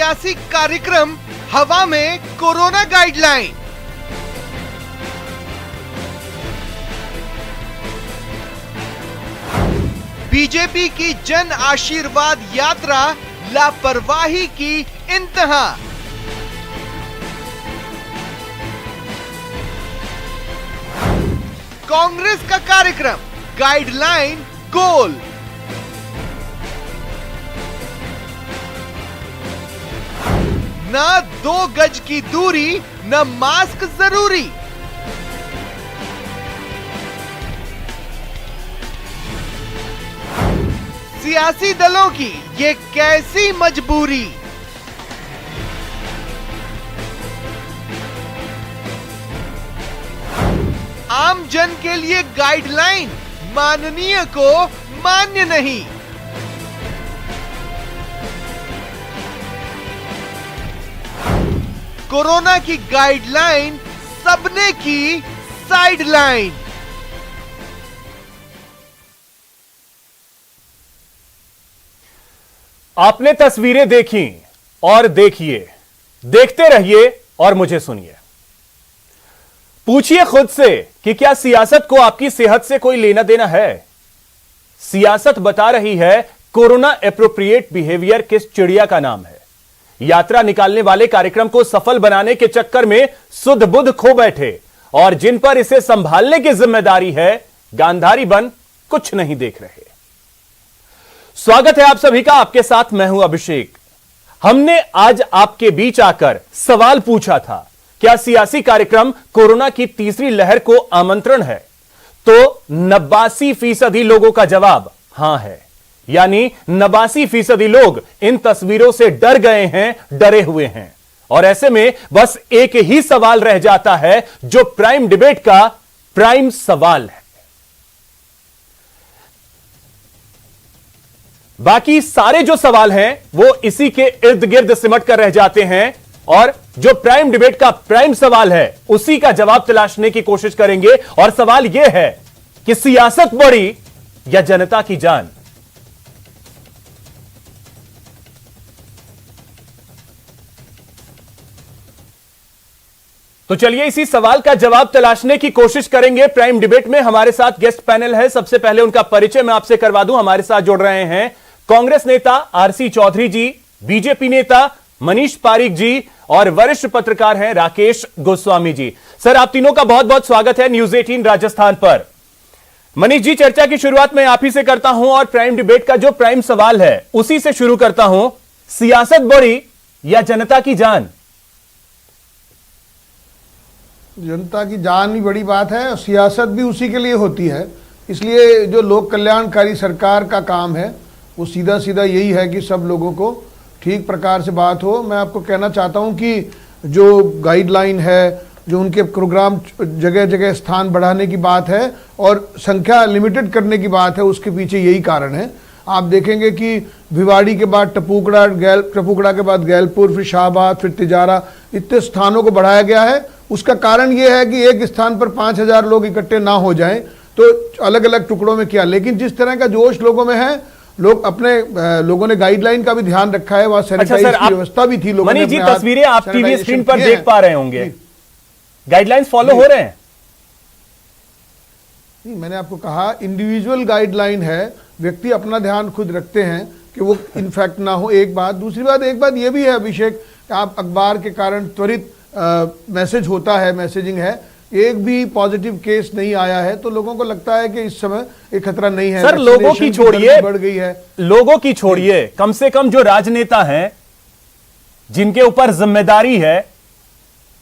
सियासी कार्यक्रम हवा में कोरोना गाइडलाइन। बीजेपी की जन आशीर्वाद यात्रा लापरवाही की इंतहा। कांग्रेस का कार्यक्रम गाइडलाइन गोल। न 2 गज की दूरी न मास्क जरूरी। सियासी दलों की ये कैसी मजबूरी। आम जन के लिए गाइडलाइन माननीय को मान्य नहीं। कोरोना की गाइडलाइन सबने की साइडलाइन। आपने तस्वीरें देखी और देखिए, देखते रहिए और मुझे सुनिए। पूछिए खुद से कि क्या सियासत को आपकी सेहत से कोई लेना देना है। सियासत बता रही है कोरोना एप्रोप्रिएट बिहेवियर किस चिड़िया का नाम है। यात्रा निकालने वाले कार्यक्रम को सफल बनाने के चक्कर में सुध बुध खो बैठे और जिन पर इसे संभालने की जिम्मेदारी है, गांधारी बन कुछ नहीं देख रहे। स्वागत है आप सभी का, आपके साथ मैं हूं अभिषेक। हमने आज आपके बीच आकर सवाल पूछा था, क्या सियासी कार्यक्रम कोरोना की तीसरी लहर को आमंत्रण है? तो 89% लोगों का जवाब हां है। यानी 89% लोग इन तस्वीरों से डर गए हैं, डरे हुए हैं। और ऐसे में बस एक ही सवाल रह जाता है जो प्राइम डिबेट का प्राइम सवाल है। बाकी सारे जो सवाल हैं वो इसी के इर्द गिर्द सिमट कर रह जाते हैं और जो प्राइम डिबेट का प्राइम सवाल है उसी का जवाब तलाशने की कोशिश करेंगे। और सवाल यह है कि सियासत बड़ी या जनता की जान। तो चलिए इसी सवाल का जवाब तलाशने की कोशिश करेंगे। प्राइम डिबेट में हमारे साथ गेस्ट पैनल है। सबसे पहले उनका परिचय मैं आपसे करवा दूं। हमारे साथ जुड़ रहे हैं कांग्रेस नेता आरसी चौधरी जी, बीजेपी नेता मनीष पारीक जी और वरिष्ठ पत्रकार हैं राकेश गोस्वामी जी। सर, आप तीनों का बहुत बहुत स्वागत है न्यूज 18 राजस्थान पर। मनीष जी, चर्चा की शुरुआत मैं आप ही से करता हूं और प्राइम डिबेट का जो प्राइम सवाल है उसी से शुरू करता हूं। सियासत बड़ी या जनता की जान? जनता की जान ही बड़ी बात है और सियासत भी उसी के लिए होती है। इसलिए जो लोक कल्याणकारी सरकार का काम है वो सीधा सीधा यही है कि सब लोगों को ठीक प्रकार से बात हो। मैं आपको कहना चाहता हूं कि जो गाइडलाइन है, जो उनके प्रोग्राम जगह जगह स्थान बढ़ाने की बात है और संख्या लिमिटेड करने की बात है, उसके पीछे यही कारण है। आप देखेंगे कि भिवाड़ी के बाद टपुकड़ा के बाद गैलपुर, फिर शाहबाद, फिर तिजारा, इतने स्थानों को बढ़ाया गया है। उसका कारण यह है कि एक स्थान पर 5000 लोग इकट्ठे ना हो जाएं, तो अलग अलग टुकड़ों में किया। लेकिन जिस तरह का जोश लोगों में है, लोगों ने गाइडलाइन का भी ध्यान रखा है, वहां सैनिटाइज की व्यवस्था भी थी। लोगों ने मनीष जी, तस्वीरें आप टीवी स्क्रीन पर देख पा रहे होंगे, गाइडलाइंस फॉलो हो रहे हैं? नहीं, मैंने आपको कहा इंडिविजुअल गाइडलाइन है, व्यक्ति अपना ध्यान खुद रखते हैं कि वो इन्फेक्ट ना हो। एक बात, दूसरी बात, एक बात ये भी है अभिषेक, आप अखबार के कारण त्वरित मैसेज होता है, मैसेजिंग है, एक भी पॉजिटिव केस नहीं आया है, तो लोगों को लगता है कि इस समय एक खतरा नहीं है। सर, लोगों की छोड़िए, बढ़ गई है। लोगों की छोड़िए, कम से कम जो राजनेता हैं जिनके ऊपर जिम्मेदारी है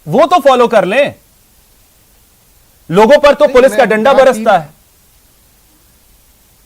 वो तो फॉलो कर लें। लोगों पर तो पुलिस का डंडा बरसता है।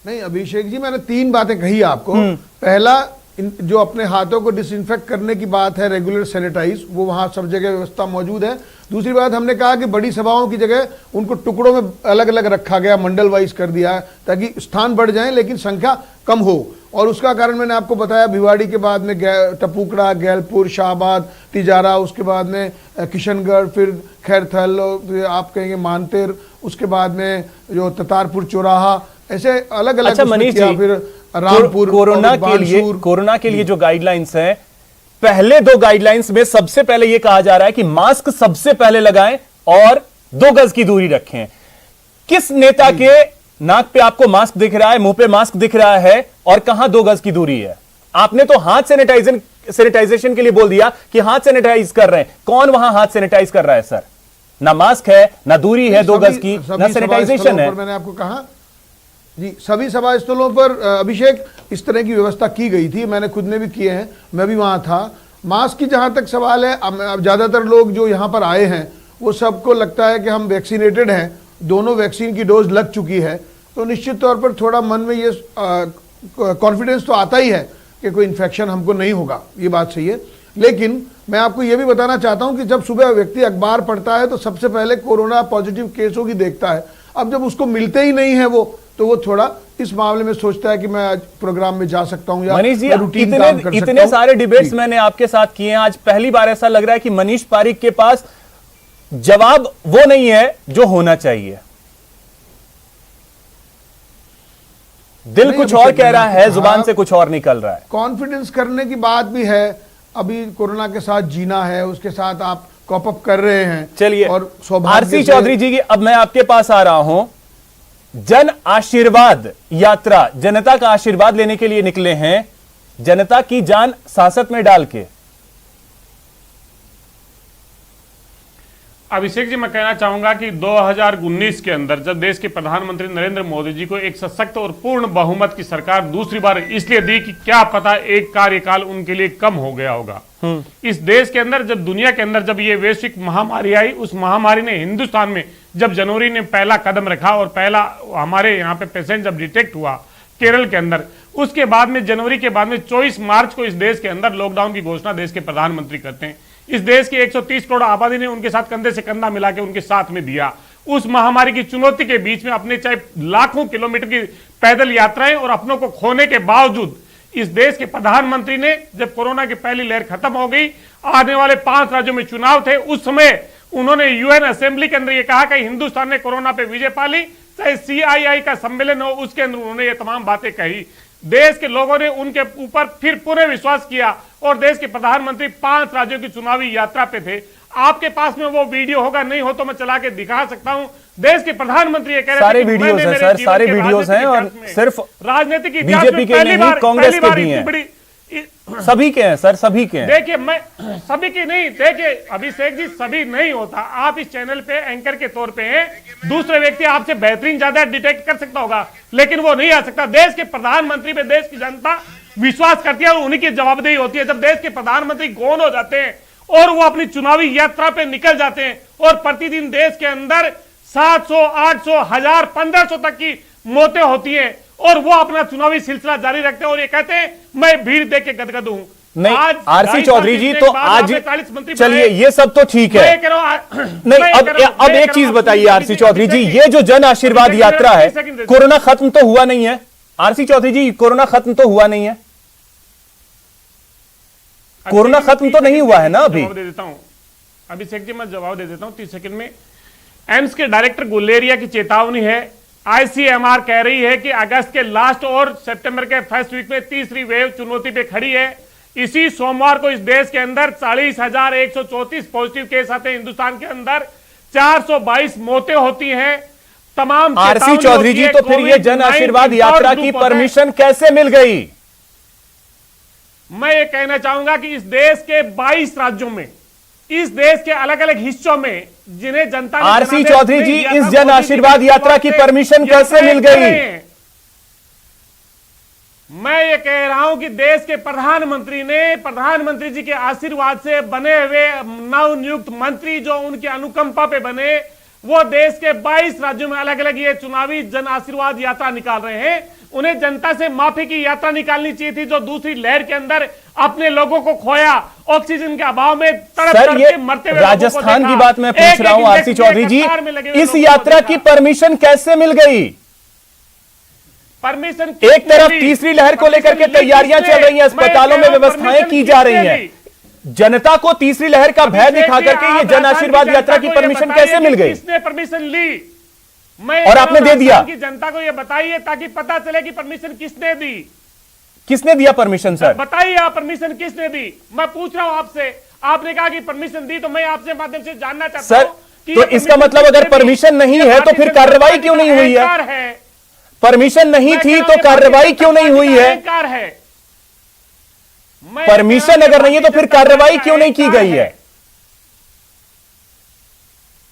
नहीं अभिषेक जी, मैंने 3 बातें कही आपको। पहला, जो अपने हाथों को डिसइंफेक्ट करने की बात है, रेगुलर सैनिटाइज, वो वहां सब जगह व्यवस्था मौजूद है। दूसरी बात, हमने कहा कि बड़ी सभाओं की जगह उनको टुकड़ों में अलग अलग रखा गया, मंडल वाइज कर दिया है, ताकि स्थान बढ़ जाए लेकिन संख्या कम हो। और उसका कारण मैंने आपको बताया, भिवाड़ी के बाद में टपुकड़ा, गैलपुर, शाहबाद, तिजारा, उसके बाद में किशनगढ़, फिर खैरथल, आप कहेंगे मानतेर, उसके बाद में जो ततारपुर चौराहा, ऐसे अलग अलग। अच्छा मनीष जी, फिर रामपुर, कोरोना के लिए जो गाइडलाइंस हैं, पहले दो गाइडलाइंस में सबसे पहले यह कहा जा रहा है कि मास्क सबसे पहले लगाएं और 2 गज की दूरी रखें। किस नेता के नाक पे आपको मास्क दिख रहा है, मुंह पे मास्क दिख रहा है और कहां 2 गज की दूरी है? आपने तो हाथ सैनिटाइजेशन के लिए बोल दिया कि हाथ सैनिटाइज कर रहे हैं। कौन वहां हाथ सैनिटाइज कर रहा है सर? ना मास्क है, ना दूरी है 2 गज की, ना सैनिटाइजेशन है। मैंने आपको कहा जी, सभी सभा स्थलों पर अभिषेक इस तरह की व्यवस्था की गई थी, मैंने खुद ने भी किए हैं, मैं भी वहां था। मास्क की जहां तक सवाल है, अब ज्यादातर लोग जो यहां पर आए हैं वो सबको लगता है कि हम वैक्सीनेटेड हैं, दोनों वैक्सीन की डोज लग चुकी है, तो निश्चित तौर पर थोड़ा मन में ये कॉन्फिडेंस तो आता ही है कि कोई इन्फेक्शन हमको नहीं होगा, ये बात सही है। लेकिन मैं आपको ये भी बताना चाहता हूं कि जब सुबह व्यक्ति अखबार पढ़ता है तो सबसे पहले कोरोना पॉजिटिव केसों की देखता है। अब जब उसको मिलते ही नहीं है तो वो थोड़ा इस मामले में सोचता है कि मैं आज प्रोग्राम में जा सकता हूं या मनीष जी, रूटीन काम कर सकता इतने हूं। सारे डिबेट्स मैंने आपके साथ किए हैं, आज पहली बार ऐसा लग रहा है कि मनीष पारिक के पास जवाब वो नहीं है जो होना चाहिए। दिल कुछ और कह रहा है, जुबान से कुछ और निकल रहा है। कॉन्फिडेंस करने की बात भी है, अभी कोरोना के साथ जीना है, उसके साथ आप कॉप अप कर रहे हैं। चलिए, और सौभाग्य आरसी से- चौधरी जी की अब मैं आपके पास आ रहा हूं। जन आशीर्वाद यात्रा, जनता का आशीर्वाद लेने के लिए निकले हैं, जनता की जान सांसत में डाल के। अभिषेक जी, मैं कहना चाहूंगा कि 2019 के अंदर जब देश के प्रधानमंत्री नरेंद्र मोदी जी को एक सशक्त और पूर्ण बहुमत की सरकार दूसरी बार इसलिए दी कि क्या पता एक कार्यकाल उनके लिए कम हो गया होगा। इस देश के अंदर जब दुनिया के अंदर जब ये वैश्विक महामारी आई, उस महामारी ने हिंदुस्तान में जब जनवरी ने पहला कदम रखा और पहला हमारे यहाँ पे पेशेंट जब डिटेक्ट हुआ केरल के अंदर, उसके बाद में जनवरी के बाद में 24 मार्च को इस देश के अंदर लॉकडाउन की घोषणा देश के प्रधानमंत्री करते हैं। इस देश की 130 करोड़ आबादी ने उनके साथ कंधे से कंधा मिला के उनके साथ में दिया। उस महामारी की चुनौती के बीच में अपने चाहे लाखों किलोमीटर की पैदल यात्राएं और अपनों को खोने के बावजूद इस देश के प्रधानमंत्री ने जब कोरोना की पहली लहर खत्म हो गई, आने वाले 5 राज्यों में चुनाव थे, उस समय उन्होंने यूएन असेंबली के अंदर यह कहा कि हिंदुस्तान ने कोरोना पे विजय पा ली। चाहे सीआईआई का सम्मेलन हो, उसके अंदर उन्होंने ये तमाम बातें कही। देश के लोगों ने उनके ऊपर फिर पुनः विश्वास किया और देश के प्रधानमंत्री 5 राज्यों की चुनावी यात्रा पे थे। आपके पास में वो वीडियो होगा, नहीं हो तो मैं चला के दिखा सकता हूं। देश के प्रधानमंत्री ये कह रहे सारे थे कि वीडियोस मैंने हैं मेरे सर, जीवन सारे के वीडियोस हैं और राजनीतिक सिर्फ राजनीतिक इतिहास बीजेपी में के पहली नहीं, बार कांग्रेस के भी इतनी हैं। बड़ी सभी के हैं सर, सभी के हैं। देखिए, मैं सभी की नहीं, देखिए अभिषेक जी, सभी नहीं होता। आप इस चैनल पे एंकर के तौर पे हैं, दूसरे व्यक्ति आपसे बेहतरीन ज्यादा डिटेक्ट कर सकता होगा, लेकिन वो नहीं आ सकता। देश के प्रधानमंत्री पे देश की जनता विश्वास करती है और उन्हीं की जवाबदेही होती है। जब देश के प्रधानमंत्री गौन हो जाते हैं और वो अपनी चुनावी यात्रा पे निकल जाते हैं और प्रतिदिन देश के अंदर 700, 800, 1000, 1500 तक की मौतें होती हैं और वो अपना चुनावी सिलसिला जारी रखते हैं और ये कहते हैं मैं भीड़ देख के गदगद हूं। नहीं, आज आरसी चौधरी जी, तो आज 40 मंत्री चलिए ये सब तो ठीक है। नहीं, अब एक चीज बताइए आरसी चौधरी जी, ये जो जन आशीर्वाद यात्रा है, कोरोना खत्म तो हुआ नहीं है। आरसी चौधरी जी, कोरोना खत्म तो हुआ नहीं है, कोरोना खत्म तो नहीं हुआ है ना अभी। जवाब दे देता हूं अभिषेक जी, मैं जवाब दे देता हूं 30 सेकंड में। एम्स के डायरेक्टर गुलेरिया की चेतावनी है। आईसीएमआर कह रही है कि अगस्त के लास्ट और सितंबर के फर्स्ट वीक में तीसरी वेव चुनौती पे खड़ी है। इसी सोमवार को इस देश के अंदर 40,134 पॉजिटिव केस आते हैं। हिंदुस्तान के अंदर 422 मौतें होती हैं। तमाम आरसी चौधरी जी, तो फिर ये जन आशीर्वाद यात्रा की परमिशन कैसे मिल गई? मैं ये कहना चाहूंगा कि इस देश के 22 राज्यों में, इस देश के अलग अलग हिस्सों में जिन्हें जनता ने आरसी चौधरी जी, इस जन आशीर्वाद यात्रा की परमिशन कैसे मिल गई? मैं ये कह रहा हूं कि देश के प्रधानमंत्री ने, प्रधानमंत्री जी के आशीर्वाद से बने हुए नवनियुक्त मंत्री जो उनकी अनुकंपा पे बने, वो देश के 22 राज्यों में अलग अलग ये चुनावी जन आशीर्वाद यात्रा निकाल रहे हैं। उन्हें जनता से माफी की यात्रा निकालनी चाहिए थी, जो दूसरी लहर के अंदर अपने लोगों को खोया, ऑक्सीजन के अभाव में तड़प तड़प के मरते हुए राजस्थान की बात मैं पूछ रहा हूं आरसी चौधरी जी, इस यात्रा की परमिशन कैसे मिल गई? परमिशन एक तरफ तीसरी लहर को लेकर के तैयारियां चल रही हैं, अस्पतालों में व्यवस्थाएं की जा रही हैं, जनता को तीसरी लहर का भय दिखा करके ये जन आशीर्वाद यात्रा की परमिशन कैसे मिल गई? किसने परमिशन ली? मैं और आपने दे दिया? कि जनता को यह बताइए ताकि पता चले कि परमिशन किसने दी। किसने दिया परमिशन सर? बताइए आप, परमिशन किसने दी? मैं पूछ रहा हूं आपसे। आपने कहा कि परमिशन दी, तो मैं आपसे माध्यम से जानना चाहता सर, हूं कि तो इसका मतलब अगर परमिशन नहीं है तो फिर कार्रवाई क्यों नहीं हुई है? परमिशन नहीं थी तो कार्रवाई क्यों नहीं हुई है? परमिशन अगर नहीं है तो फिर कार्रवाई क्यों नहीं की गई है?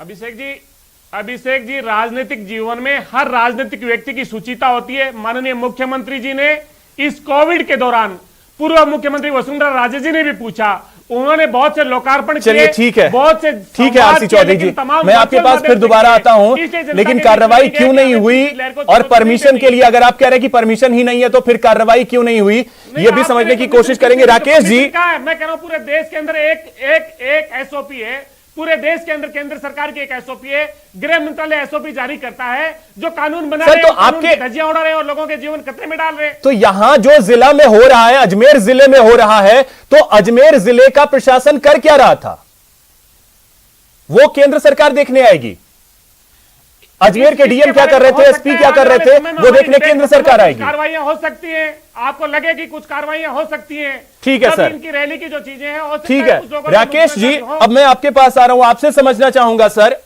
अभिषेक जी, राजनीतिक जीवन में हर राजनीतिक व्यक्ति की सुचिता होती है। माननीय मुख्यमंत्री जी ने इस कोविड के दौरान पूर्व मुख्यमंत्री वसुंधरा राजे जी ने भी पूछा, उन्होंने बहुत से लोकार्पण चलिए ठीक है, बहुत से ठीक है आरसी चौधरी जी, मैं आपके पास फिर दोबारा आता हूं, लेकिन कार्रवाई क्यों नहीं हुई? और परमिशन के लिए अगर आप कह रहे हैं कि परमिशन ही नहीं है तो फिर कार्रवाई क्यों नहीं हुई, ये भी समझने की कोशिश करेंगे। राकेश जी, मैं कह रहा हूं पूरे देश के अंदर एक एसओपी है, पूरे देश के अंदर केंद्र सरकार की एक एसओपी है, गृह मंत्रालय एसओपी जारी करता है, जो कानून बना रहे हैं, आपके धज्जियां उड़ा रहे हैं और लोगों के जीवन खतरे में डाल रहे हैं। तो यहां जो जिला में हो रहा है, अजमेर जिले में हो रहा है, तो अजमेर जिले का प्रशासन कर क्या रहा था? वो केंद्र सरकार देखने आएगी। अजमेर के डीएम क्या कर रहे थे, एसपी क्या कर रहे थे, वो देखने केंद्र सरकार आएगी। कार्रवाइयां हो सकती हैं, आपको लगे कि कुछ कार्रवाइयां हो सकती हैं, ठीक है सर, इनकी रैली की जो चीजें हैं, ठीक है। राकेश जी, अब मैं आपके पास आ रहा हूं, आपसे समझना चाहूंगा सर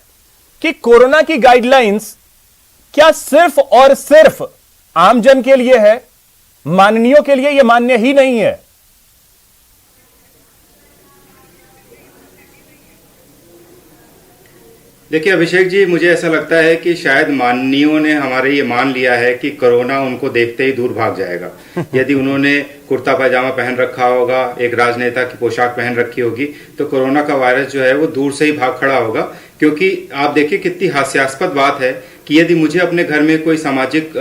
कि कोरोना की गाइडलाइंस क्या सिर्फ और सिर्फ आमजन के लिए है, माननीयों के लिए यह मान्य ही नहीं है? देखिए अभिषेक जी, मुझे ऐसा लगता है कि शायद माननीयों ने हमारे ये मान लिया है कि कोरोना उनको देखते ही दूर भाग जाएगा। यदि उन्होंने कुर्ता पैजामा पहन रखा होगा, एक राजनेता की पोशाक पहन रखी होगी, तो कोरोना का वायरस जो है वो दूर से ही भाग खड़ा होगा। क्योंकि आप देखिए कितनी हास्यास्पद बात है कि यदि मुझे अपने घर में कोई सामाजिक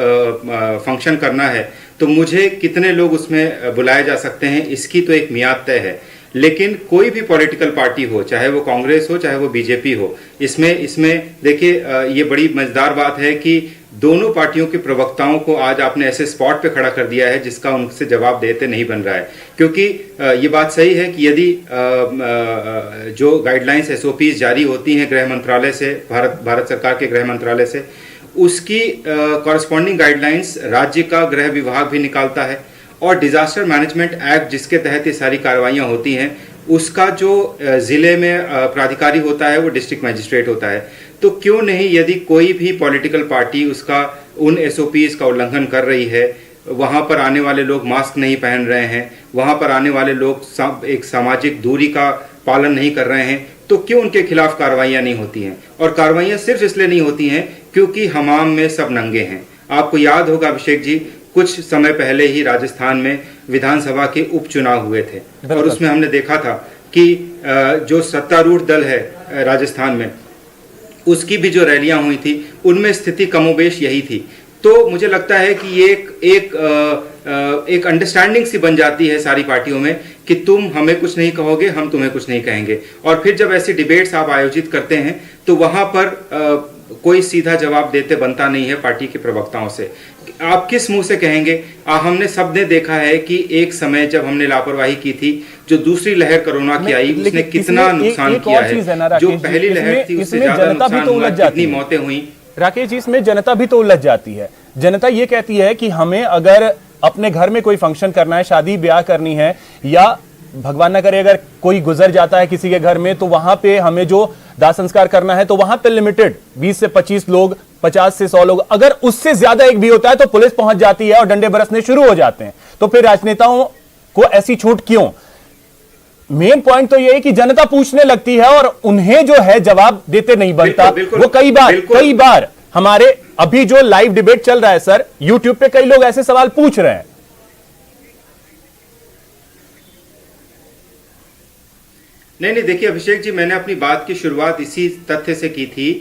फंक्शन करना है तो मुझे कितने लोग उसमें बुलाए जा सकते हैं, इसकी तो एक मियाद तय है। लेकिन कोई भी पॉलिटिकल पार्टी हो, चाहे वो कांग्रेस हो चाहे वो बीजेपी हो, इसमें देखिए ये बड़ी मजेदार बात है कि दोनों पार्टियों के प्रवक्ताओं को आज आपने ऐसे स्पॉट पे खड़ा कर दिया है जिसका उनसे जवाब देते नहीं बन रहा है। क्योंकि ये बात सही है कि यदि जो गाइडलाइंस एसओपीज जारी होती हैं गृह मंत्रालय से, भारत सरकार के गृह मंत्रालय से, उसकी कॉरस्पॉन्डिंग गाइडलाइंस राज्य का गृह विभाग भी निकालता है, और डिजास्टर मैनेजमेंट एक्ट जिसके तहत ये सारी कार्रवाइयाँ होती हैं, उसका जो जिले में प्राधिकारी होता है वो डिस्ट्रिक्ट मजिस्ट्रेट होता है। तो क्यों नहीं, यदि कोई भी पॉलिटिकल पार्टी उसका उन एसओपीज का उल्लंघन कर रही है, वहाँ पर आने वाले लोग मास्क नहीं पहन रहे हैं, वहाँ पर आने वाले लोग एक सामाजिक दूरी का पालन नहीं कर रहे हैं, तो क्यों उनके खिलाफ कार्रवाइयाँ नहीं होती हैं? और कार्रवाइयाँ सिर्फ इसलिए नहीं होती हैं क्योंकि हमाम में सब नंगे हैं। आपको याद होगा अभिषेक जी, कुछ समय पहले ही राजस्थान में विधानसभा के उपचुनाव हुए थे, और उसमें हमने देखा था कि जो सत्तारूढ़ दल है राजस्थान में, उसकी भी जो रैलियां हुई थी उनमें स्थिति कमोबेश यही थी। तो मुझे लगता है कि ये एक अंडरस्टैंडिंग सी बन जाती है सारी पार्टियों में कि तुम हमें कुछ नहीं कहोगे, हम तुम्हें कुछ नहीं कहेंगे। और फिर जब ऐसी डिबेट्स आप आयोजित करते हैं तो वहां पर कोई सीधा जवाब देते बनता नहीं है पार्टी के प्रवक्ताओं से। आप किस मुंह से कहेंगे? हमने सबने देखा है कि एक समय जब हमने लापरवाही की थी, जो दूसरी लहर कोरोना की आई, उसने कितना नुकसान किया है। जो पहली लहर थी उससे ज्यादा नुकसान हुआ, कितनी मौतें हुई। राकेश जी, इसमें जनता भी तो उलझ जाती है। जनता ये कहती है कि हमें अगर अपने घर में कोई फंक्शन करना है, शादी ब्याह करनी है, या भगवान न करे अगर कोई गुजर जाता है किसी के घर में, तो वहां पे हमें जो दाह संस्कार करना है तो वहां पे लिमिटेड 20 से 25 लोग, 50 से 100 लोग, अगर उससे ज्यादा एक भी होता है तो पुलिस पहुंच जाती है और डंडे बरसने शुरू हो जाते हैं। तो फिर राजनेताओं को ऐसी छूट क्यों? मेन पॉइंट तो यह है कि जनता पूछने लगती है और उन्हें जो है जवाब देते नहीं बनता। वो कई बार हमारे अभी जो लाइव डिबेट चल रहा है सर, यूट्यूब पे कई लोग ऐसे सवाल पूछ रहे हैं। नहीं, देखिए अभिषेक जी, मैंने अपनी बात की शुरुआत इसी तथ्य से की थी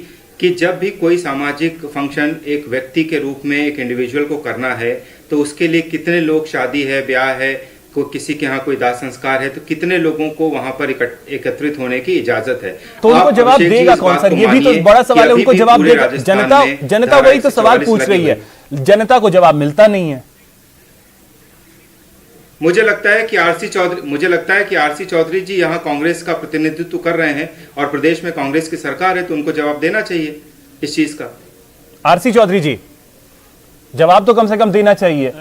कि जब भी कोई सामाजिक फंक्शन एक व्यक्ति के रूप में एक इंडिविजुअल को करना है, तो उसके लिए कितने लोग, शादी है, ब्याह है, किसी के यहाँ कोई दाह संस्कार है, तो कितने लोगों को वहां पर एकत्रित होने की इजाजत है। तो उनको जवाब देगा कौन सर? ये भी तो बड़ा सवाल है, उनको जवाब देगा जनता वही तो सवाल पूछ रही है, जनता को जवाब मिलता नहीं है। मुझे लगता है कि आरसी चौधरी जी यहाँ कांग्रेस का प्रतिनिधित्व कर रहे हैं और प्रदेश में कांग्रेस की सरकार है, तो उनको जवाब देना चाहिए इस चीज का। आरसी चौधरी जी, जवाब तो कम से कम देना चाहिए।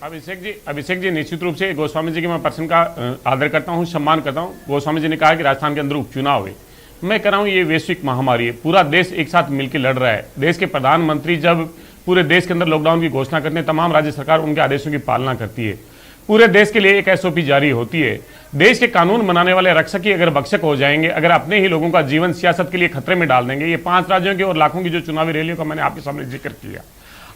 अभिषेक जी निश्चित रूप से गोस्वामी जी के मैं पर्सन का आदर करता हूं, सम्मान करता हूं। गोस्वामी जी ने कहा कि राजस्थान के अंदर उपचुनाव हुए। मैं कह रहा हूं ये वैश्विक महामारी है, पूरा देश एक साथ मिलकर लड़ रहा है। देश के प्रधानमंत्री जब पूरे देश के अंदर लॉकडाउन की घोषणा करते हैं, तमाम राज्य सरकार उनके आदेशों की पालना करती है। पूरे देश के लिए एक एसओपी जारी होती है। देश के कानून बनाने वाले रक्षक ही अगर भक्षक हो जाएंगे, अगर अपने ही लोगों का जीवन सियासत के लिए खतरे में डाल देंगे, ये 5 राज्यों के और लाखों की जो चुनावी रैलियों का मैंने आपके सामने जिक्र किया।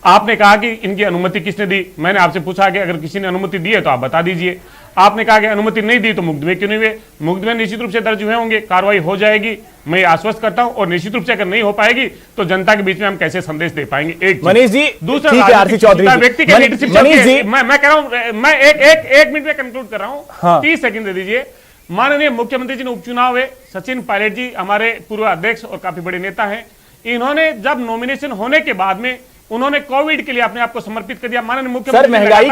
आपने कहा कि इनकी अनुमति किसने दी, मैंने आपसे पूछा कि अगर किसी ने अनुमति दी है तो आप बता दीजिए। आपने कहा कि अनुमति नहीं दी तो मुकदमे क्यों नहीं हुए? मुकदमे निश्चित रूप से दर्ज हुए होंगे, कार्रवाई हो जाएगी, मैं आश्वस्त करता हूं। और निश्चित रूप से अगर नहीं हो पाएगी तो जनता के बीच में हम कैसे संदेश दे पाएंगे? एक मनीष जी, दूसरा ठीक है, आरसी चौधरी जी, व्यक्ति के लीडरशिप, मनीष जी, मैं कह रहा हूं, मैं एक मिनट में कंक्लूड कर रहा हूं। हाँ। 30 सेकंड दे दीजिए। माननीय मुख्यमंत्री जी ने उपचुनाव हुए, सचिन पायलट जी हमारे पूर्व अध्यक्ष और काफी बड़े नेता हैं, इन्होंने जब नॉमिनेशन होने के बाद में उन्होंने कोविड के लिए अपने आप को समर्पित कर दिया। माननीय मुख्यमंत्री सर, महंगाई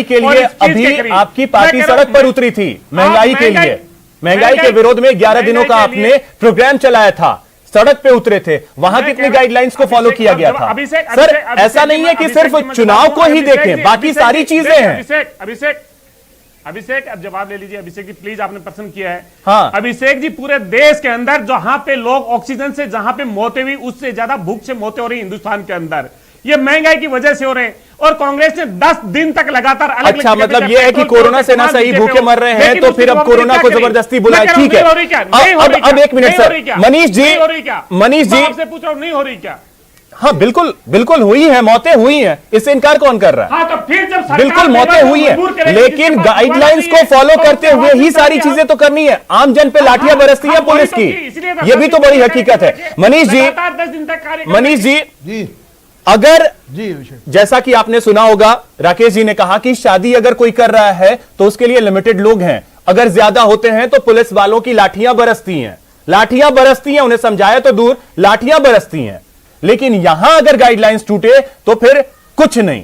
के लिए अभी आपकी पार्टी सड़क पर उतरी थी। महंगाई के लिए, महंगाई के विरोध में 11 दिनों का आपने प्रोग्राम चलाया था, सड़क पे उतरे थे, वहां कितनी गाइडलाइंस को फॉलो किया गया था? सर, ऐसा नहीं है कि सिर्फ चुनाव को ही देखें, बाकी सारी चीजें हैं। अभिषेक अब जवाब ले लीजिए। अभिषेक जी प्लीज, आपने प्रश्न किया है। हाँ। अभिषेक जी, पूरे देश के अंदर जहां पे लोग ऑक्सीजन से, जहां पे मौतें हुई, उससे ज्यादा भूख से मौतें हो रही हिंदुस्तान के अंदर, ये महंगाई की वजह से हो रहे हैं। और कांग्रेस ने 10 दिन तक लगातार अलग अच्छा, मतलब ये है कि कोरोना से ना सही भूखे मर रहे हैं, तो फिर अब कोरोना को जबरदस्ती बुलाए। ठीक है, अब 1 मिनट सर, मनीष जी, आपसे पूछ रहा हूं, नहीं हो रही क्या? हाँ बिल्कुल बिल्कुल हुई है, मौतें हुई हैं, इससे इनकार कौन कर रहा है? हाँ, तो फिर जब बिल्कुल मौतें हुई है, लेकिन गाइडलाइंस को फॉलो करते हुए ही सारी चीजें तो करनी है। आम जन पे लाठियां बरसती है पुलिस की, ये भी तो बड़ी हकीकत है। मनीष जी, मनीष जी, अगर जैसा कि आपने सुना होगा, राकेश जी ने कहा कि शादी अगर कोई कर रहा है तो उसके लिए लिमिटेड लोग हैं, अगर ज्यादा होते हैं तो पुलिस वालों की लाठियां बरसती हैं, लाठियां बरसती हैं, उन्हें समझाया तो दूर, लाठियां बरसती हैं। लेकिन यहां अगर गाइडलाइंस टूटे तो फिर कुछ नहीं।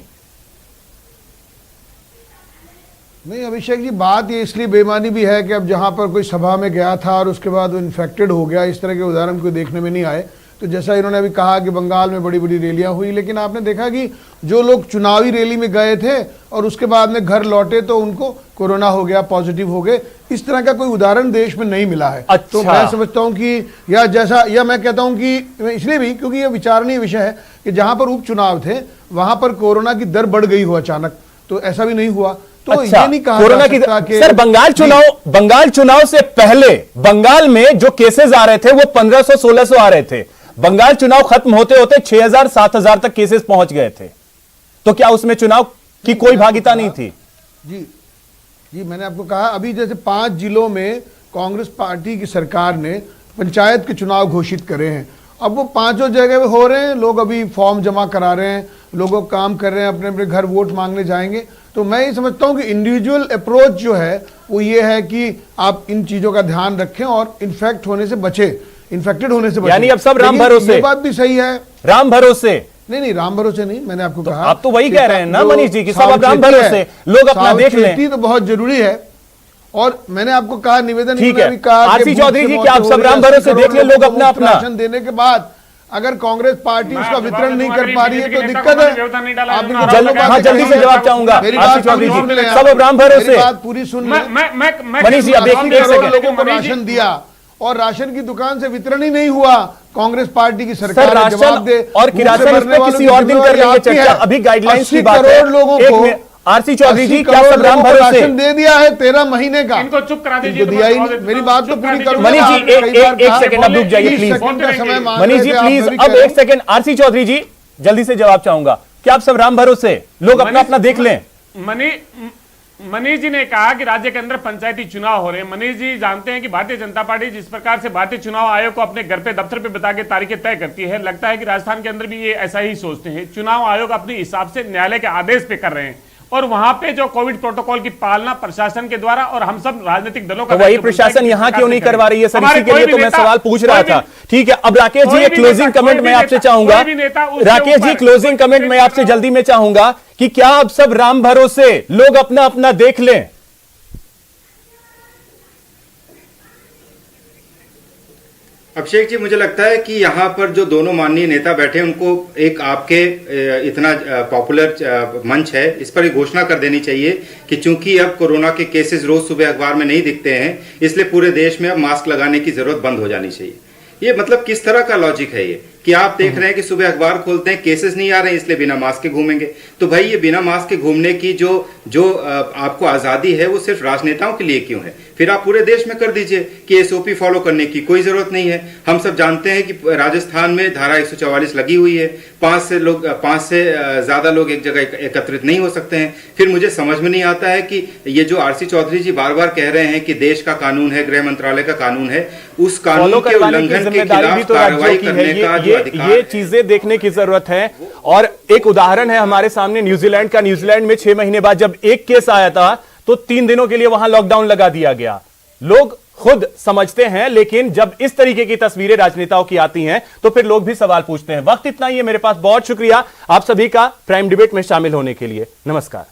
अभिषेक जी, बात ये इसलिए बेईमानी भी है कि अब जहां पर कोई सभा में गया था और उसके बाद वो इन्फेक्टेड हो गया, इस तरह के उदाहरण कोई देखने में नहीं आए। तो जैसा इन्होंने अभी कहा कि बंगाल में बड़ी बड़ी रैलियां हुई, लेकिन आपने देखा कि जो लोग चुनावी रैली में गए थे और उसके बाद में घर लौटे तो उनको कोरोना हो गया, पॉजिटिव हो गए, इस तरह का कोई उदाहरण देश में नहीं मिला है। अच्छा। तो मैं समझता हूं कि या मैं कहता हूं कि इसलिए भी क्योंकि यह विचारणीय विषय है कि जहां पर उपचुनाव थे वहां पर कोरोना की दर बढ़ गई हो अचानक, तो ऐसा भी नहीं हुआ। तो अच्छा, ये नहीं कहा कोरोना की सर, बंगाल चुनाव से पहले बंगाल में जो केसेस आ रहे थे वो 1500-1600 आ रहे थे। बंगाल चुनाव खत्म होते होते 6000-7000 तक केसेस पहुंच गए थे। तो क्या उसमें चुनाव की कोई भागीदारी नहीं थी? जी, मैंने आपको कहा अभी जैसे 5 जिलों में कांग्रेस पार्टी की सरकार ने पंचायत के चुनाव घोषित करे हैं। अब वो 5 जगह हो रहे हैं, लोग अभी फॉर्म जमा करा रहे हैं, लोगों काम कर रहे हैं, अपने अपने घर वोट मांगने जाएंगे। तो मैं ये समझता हूं कि इंडिविजुअल अप्रोच जो है वो ये है कि आप इन चीजों का ध्यान रखें और इन्फेक्टेड होने से बचे। यानी अब सब राम भरोसे। ये बात भी सही है, राम भरोसे नहीं, राम भरोसे नहीं, मैंने आपको कहा। आप तो वही कह रहे हैं ना मनीष जी कि सब अब राम भरोसे, लोग अपना देख लें। तो बहुत जरूरी है। और मैंने आपको कहा, निवेदन ठीक है, आरसी चौधरी जी, क्या आप सब राम भरोसे देख लें, लोग अपना राशन देने के बाद अगर कांग्रेस पार्टी उसका वितरण नहीं कर पा रही है तो दिक्कत है। जल्दी से जवाब चाहूंगा आरसी चौधरी जी, सब अब राम भरोसे। बात पूरी सुन लें। मनीष जी, अब लोगों को राशन दिया और राशन की दुकान से वितरण ही नहीं हुआ, कांग्रेस पार्टी की सरकार राशन जवाब दे और किरासन इस पे किसी और दिन कर लेंगे चर्चा, अभी गाइडलाइंस की बात है। लोगों को आरसी चौधरी जी, क्या सब राम भरोसे? राशन दे दिया है 13 महीने का, इनको चुप करा दीजिए। दिया ही नहीं। मेरी बात तो पूरी करो। मनीष जी, एक सेकंड अब रुक जाइए प्लीज। मनीष जी प्लीज, अब 1 सेकंड। आरसी चौधरी जी, जल्दी से जवाब चाहूंगा, क्या आप सब राम भरोसे, लोग अपना अपना देख लें? मनीष जी ने कहा कि राज्य के अंदर पंचायती चुनाव हो रहे हैं। मनीष जी जानते हैं कि भारतीय जनता पार्टी जिस प्रकार से भारतीय चुनाव आयोग को अपने घर पे, दफ्तर पे बता के तारीखें तय करती है, लगता है कि राजस्थान के अंदर भी ये ऐसा ही सोचते हैं। चुनाव आयोग अपने हिसाब से न्यायालय के आदेश पे कर रहे हैं और वहां पे जो कोविड प्रोटोकॉल की पालना प्रशासन के द्वारा और हम सब राजनीतिक दलों का, वही प्रशासन यहां क्यों नहीं करवा रही है सर? इसी के लिए तो मैं सवाल पूछ रहा था। ठीक है, अब राकेश जी, एक क्लोजिंग कमेंट मैं आपसे चाहूंगा। राकेश जी, क्लोजिंग कमेंट मैं आपसे जल्दी में चाहूंगा कि क्या अब सब राम भरोसे, लोग अपना अपना देख लें? अभिषेक जी, मुझे लगता है कि यहाँ पर जो दोनों माननीय नेता बैठे उनको एक आपके इतना पॉपुलर मंच है, इस पर एक घोषणा कर देनी चाहिए कि चूंकि अब कोरोना के केसेस रोज सुबह अखबार में नहीं दिखते हैं, इसलिए पूरे देश में अब मास्क लगाने की जरूरत बंद हो जानी चाहिए। ये मतलब किस तरह का लॉजिक है ये कि आप देख रहे हैं कि सुबह अखबार खोलते हैं, केसेस नहीं आ रहे हैं, इसलिए बिना मास्क के घूमेंगे। तो भाई ये बिना मास्क के घूमने की जो आपको आजादी है वो सिर्फ राजनेताओं के लिए क्यों है? फिर आप पूरे देश में कर दीजिए कि एसओपी फॉलो करने की कोई जरूरत नहीं है। हम सब जानते हैं कि राजस्थान में धारा 144 लगी हुई है, 5 से ज्यादा लोग एक जगह एकत्रित नहीं हो सकते हैं। फिर मुझे समझ में नहीं आता है कि ये जो आरसी चौधरी जी बार बार कह रहे हैं कि देश का कानून है, गृह मंत्रालय का कानून है, उस कानून के उल्लंघन के खिलाफ कार्रवाई करने का जो अधिकार, ये चीजें देखने की जरूरत है। और एक उदाहरण है हमारे सामने न्यूजीलैंड का। न्यूजीलैंड में 6 महीने बाद जब एक केस आया था तो 3 दिनों के लिए वहां लॉकडाउन लगा दिया गया। लोग खुद समझते हैं, लेकिन जब इस तरीके की तस्वीरें राजनेताओं की आती हैं तो फिर लोग भी सवाल पूछते हैं। वक्त इतना ही है मेरे पास। बहुत शुक्रिया आप सभी का प्राइम डिबेट में शामिल होने के लिए। नमस्कार।